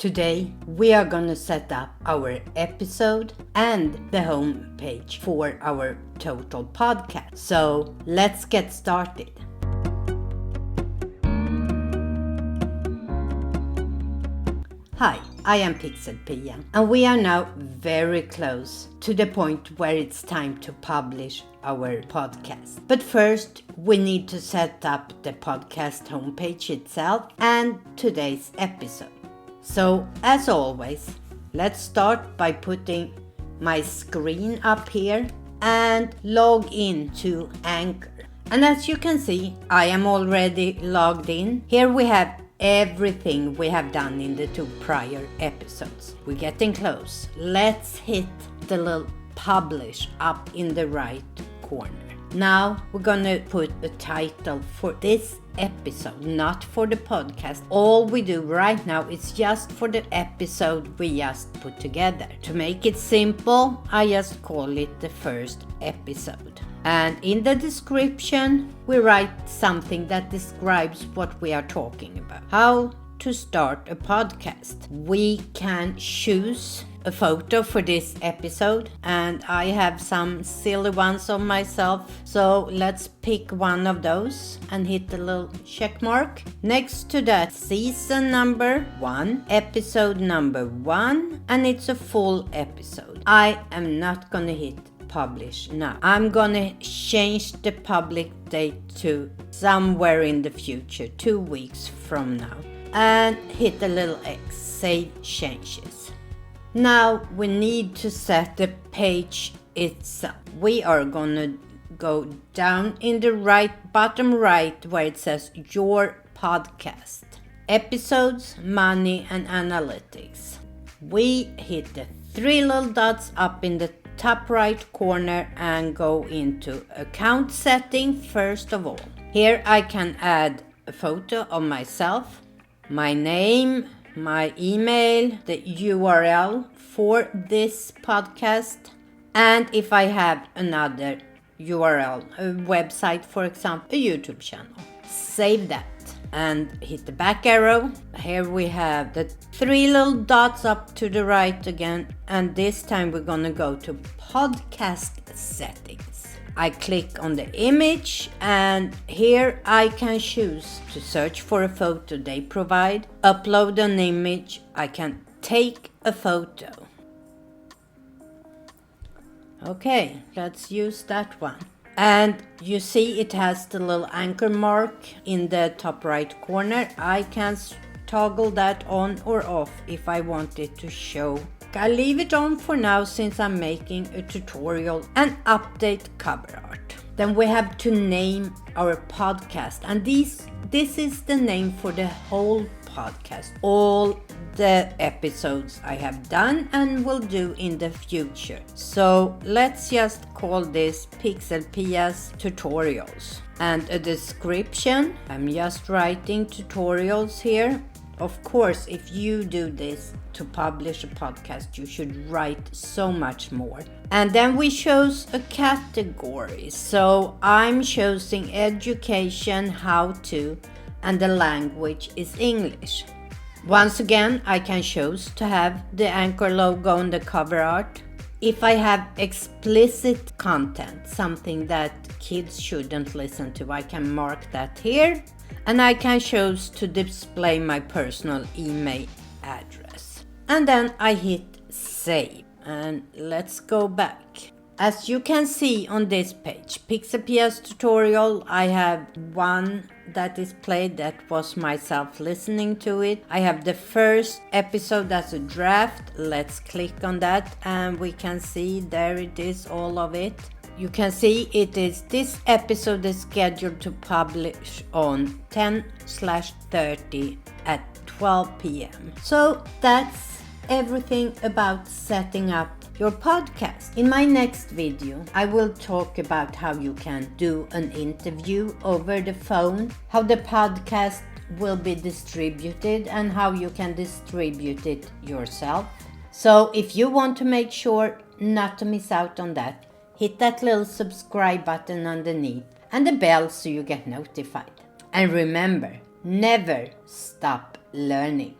Today we are going to set up our episode and the home page for our total podcast. So let's get started. Hi, I am PixelPia and we are now very close to the point where it's time to publish our podcast. But first we need to set up the podcast homepage itself and today's episode. So as always, let's start by putting my screen up here and log in to Anchor. And as you can see, I am already logged in. Here we have everything we have done in the 2 prior episodes. We're getting close. Let's hit the little publish up in the right corner. Now we're gonna put a title for this episode, not for the podcast. All we do right now is just for the episode we just put together. To make it simple, I just call it the first episode. And in the description, we write something that describes what we are talking about. How to start a podcast. We can choose a photo for this episode, and I have some silly ones of myself. So let's pick one of those and hit the little check mark. Next to that, season number 1, episode number 1, and it's a full episode. I am not gonna hit publish now. I'm gonna change the public date to somewhere in the future, 2 weeks from now, and hit the little X, save changes. Now we need to set the page itself. We are gonna go down in the bottom right where it says your podcast, episodes, money and analytics. We hit the 3 little dots up in the top right corner and go into account setting first of all. Here I can add a photo of myself, my name, my email, the URL for this podcast, and if I have another URL, a website for example, a YouTube channel. Save that and hit the back arrow. Here we have the 3 little dots up to the right again, and this time we're gonna go to podcast settings. I click on the image and here I can choose to search for a photo they provide, upload an image, I can take a photo. Okay, let's use that one. And you see it has the little anchor mark in the top right corner. I can toggle that on or off if I want it to show. I leave it on for now since I'm making a tutorial and update cover art. Then we have to name our podcast, and this is the name for the whole podcast. All the episodes I have done and will do in the future. So let's just call this PixelPia's tutorials. And a description, I'm just writing tutorials here. Of course, if you do this to publish a podcast, you should write so much more. And then we chose a category. So I'm choosing education, how to, and the language is English. Once again, I can choose to have the Anchor logo on the cover art. If I have explicit content, something that kids shouldn't listen to, I can mark that here. And I can choose to display my personal email address. And then I hit save. And let's go back. As you can see on this page, PixelPia's tutorial, I have one that is played, that was myself listening to it. I have the first episode as a draft. Let's click on that and we can see there it is, all of it. You can see it is, this episode is scheduled to publish on 10/30 at 12 p.m. So that's everything about setting up your podcast. In my next video, I will talk about how you can do an interview over the phone, how the podcast will be distributed, and how you can distribute it yourself. So if you want to make sure not to miss out on that, hit that little subscribe button underneath and the bell so you get notified. And remember, never stop learning.